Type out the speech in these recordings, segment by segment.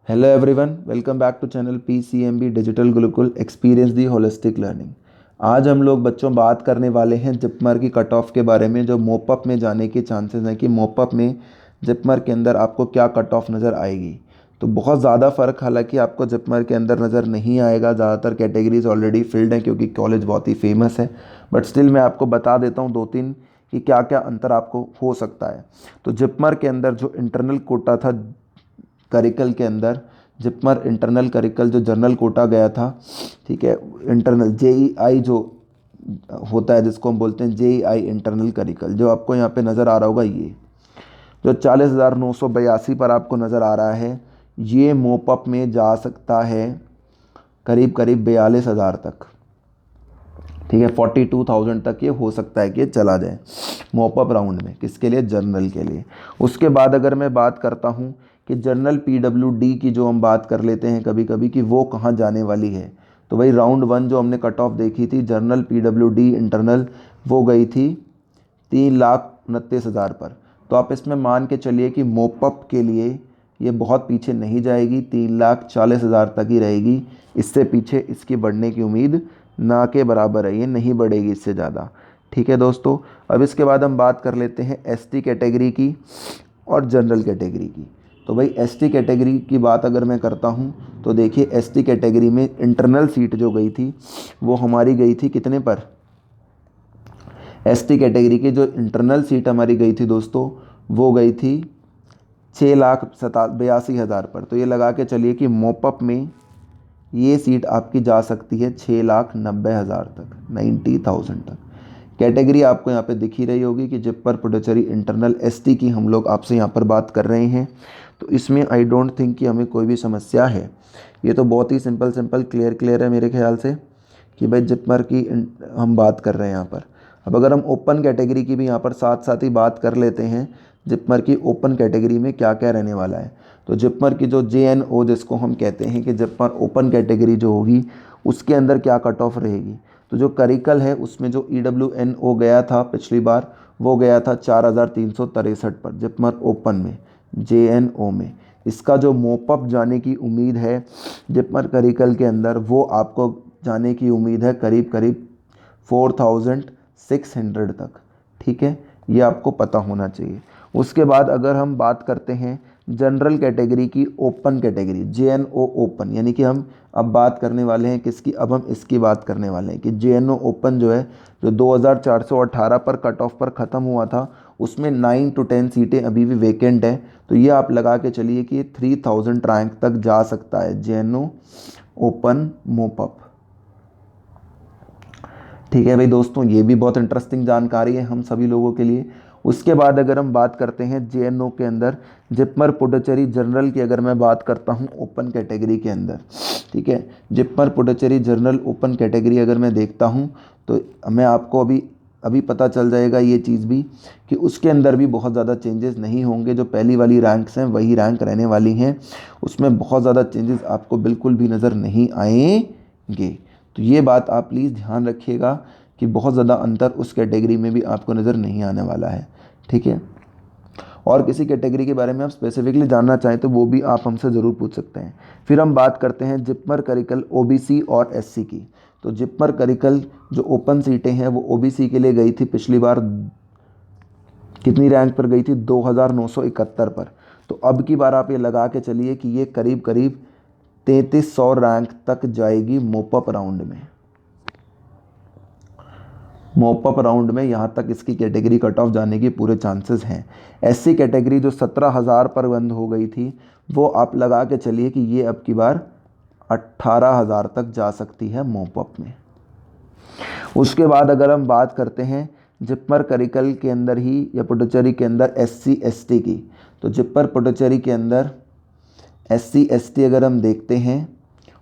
Hello everyone, welcome back to channel PCMB digital Gurukul experience the holistic learning. आज हम लोग बच्चों बात करने वाले हैं जिपमर की कट ऑफ के बारे में। जो मोपअप में जाने के चांसेस हैं कि मोपअप में जिपमर के अंदर आपको क्या कट ऑफ नज़र आएगी। तो बहुत ज़्यादा फ़र्क हालांकि आपको जिपमर के अंदर नज़र नहीं आएगा। ज़्यादातर कैटेगरीज ऑलरेडी फिल्ड हैं क्योंकि कॉलेज बहुत ही फेमस है। बट स्टिल मैं आपको बता देता हूँ दो तीन कि क्या क्या अंतर आपको हो सकता है। तो जिपमर के अंदर जो इंटरनल कोटा था करिकल के अंदर, जिपमर इंटरनल करिकल जो जनरल कोटा गया था, ठीक है, इंटरनल JEI जो होता है जिसको हम बोलते हैं JEI इंटरनल करिकल, जो आपको यहाँ पे नज़र आ रहा होगा, ये जो 40,982 पर आपको नज़र आ रहा है, ये मोपअप में जा सकता है करीब करीब 42,000 तक। ठीक है, 42,000 तक ये हो सकता है कि ये चला जाए मोपअप राउंड में। किसके लिए? जनरल के लिए। उसके बाद अगर मैं बात करता हूँ कि जनरल PWD की जो हम बात कर लेते हैं कभी कभी कि वो कहाँ जाने वाली है, तो भाई राउंड 1 जो हमने कट ऑफ देखी थी जनरल PWD इंटरनल, वो गई थी 3,29,000 पर। तो आप इसमें मान के चलिए कि मोपअप के लिए ये बहुत पीछे नहीं जाएगी, 3,40,000 तक ही रहेगी। इससे पीछे इसकी बढ़ने की उम्मीद ना के बराबर है, ये नहीं बढ़ेगी इससे ज़्यादा। ठीक है दोस्तों, अब इसके बाद हम बात कर लेते हैं ST कैटेगरी की और जनरल कैटेगरी की। तो भाई ST कैटेगरी की बात अगर मैं करता हूँ तो देखिए ST कैटेगरी में इंटरनल सीट जो गई थी वो हमारी गई थी कितने पर? ST कैटेगरी की जो इंटरनल सीट हमारी गई थी दोस्तों, वो गई थी 6,82,000 पर। तो ये लगा के चलिए कि मोपअप में ये सीट आपकी जा सकती है 6,90,000 तक, 90,000 तक। कैटेगरी आपको यहाँ पे दिख ही रही होगी कि जिपमर पुडुचेरी इंटरनल ST की हम लोग आपसे यहाँ पर बात कर रहे हैं। तो इसमें आई डोंट थिंक कि हमें कोई भी समस्या है। ये तो बहुत ही सिंपल क्लियर है मेरे ख्याल से कि भाई जिपमर की हम बात कर रहे हैं यहाँ पर। अब अगर हम ओपन कैटेगरी की भी यहाँ पर साथ साथ ही बात कर लेते हैं, जिपमर की ओपन कैटेगरी में क्या क्या रहने वाला है। तो जिपमर की जो JNO जिसको हम कहते हैं कि जिपमर ओपन कैटेगरी जो होगी उसके अंदर क्या कट ऑफ रहेगी। तो जो करिकल है उसमें जो EWNO गया था पिछली बार, वो गया था 4,363 पर जिपमर ओपन में, JNO में। इसका जो मोपअप जाने की उम्मीद है जिपमर करिकल के अंदर, वो आपको जाने की उम्मीद है करीब करीब 4,600 तक। ठीक है, ये आपको पता होना चाहिए। उसके बाद अगर हम बात करते हैं जनरल कैटेगरी की ओपन कैटेगरी, JNO ओपन, यानी कि हम अब बात करने वाले हैं किसकी? अब हम इसकी बात करने वाले हैं कि JNO ओपन जो है, जो 2,418 पर कट ऑफ पर ख़त्म हुआ था, उसमें 9 to 10 सीटें अभी भी वेकेंट हैं। तो ये आप लगा के चलिए कि 3,000 रैंक तक जा सकता है JNO ओपन मोपअप। ठीक है भाई दोस्तों, ये भी बहुत इंटरेस्टिंग जानकारी है हम सभी लोगों के लिए। उसके बाद अगर हम बात करते हैं JNO के अंदर जिपमर पुडुचेरी जनरल की, अगर मैं बात करता हूँ ओपन कैटेगरी के अंदर, ठीक है, JIPMER Puducherry general open category अगर मैं देखता हूँ तो मैं आपको अभी अभी पता चल जाएगा ये चीज़ भी कि उसके अंदर भी बहुत ज़्यादा चेंजेस नहीं होंगे। जो पहली वाली रैंक्स हैं वही रैंक रहने वाली हैं, उसमें बहुत ज़्यादा चेंजेस आपको बिल्कुल भी नज़र नहीं आएंगे। तो ये बात आप प्लीज़ ध्यान रखिएगा कि बहुत ज़्यादा अंतर उस कैटेगरी में भी आपको नज़र नहीं आने वाला है। ठीक है, और किसी कैटेगरी के बारे में आप स्पेसिफिकली जानना चाहें तो वो भी आप हमसे ज़रूर पूछ सकते हैं। फिर हम बात करते हैं जिपमर करिकल OBC और SC की। तो जिपमर करिकल जो ओपन सीटें हैं वो OBC के लिए गई थी पिछली बार, कितनी रैंक पर गई थी? 2,971 पर। तो अब की बार आप ये लगा के चलिए कि ये करीब करीब 3,300 रैंक तक जाएगी मोपअप राउंड में। मोपअप राउंड में यहाँ तक इसकी कैटेगरी कट ऑफ जाने के पूरे चांसेस हैं। SC कैटेगरी जो 17,000 पर बंद हो गई थी, वो आप लगा के चलिए कि ये अब की बार 18,000 तक जा सकती है मोपअप में। उसके बाद अगर हम बात करते हैं जिपमर करिकल के अंदर ही या पुडुचेरी के अंदर SC ST की, तो जिपमर पुडुचेरी के अंदर SC ST अगर हम देखते हैं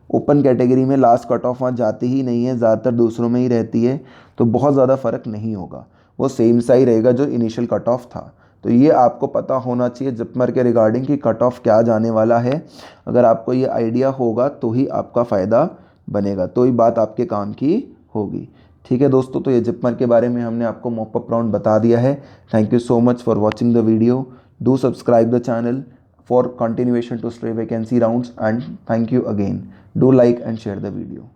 ओपन कैटेगरी में लास्ट कट ऑफ वहाँ जाती ही नहीं है, ज़्यादातर दूसरों में ही रहती है। तो बहुत ज़्यादा फ़र्क नहीं होगा, वो सेम सा ही रहेगा जो इनिशियल कट ऑफ था। तो ये आपको पता होना चाहिए जिपमर के रिगार्डिंग कि कट ऑफ क्या जाने वाला है। अगर आपको ये आइडिया होगा तो ही आपका फ़ायदा बनेगा, तो ही बात आपके काम की होगी। ठीक है दोस्तों, तो ये जिपमर के बारे में हमने आपको मोपअप राउंड बता दिया है। Thank you so much for watching the video. Do subscribe the channel. for continuation to stray vacancy rounds, and thank you again. Do like and share the video.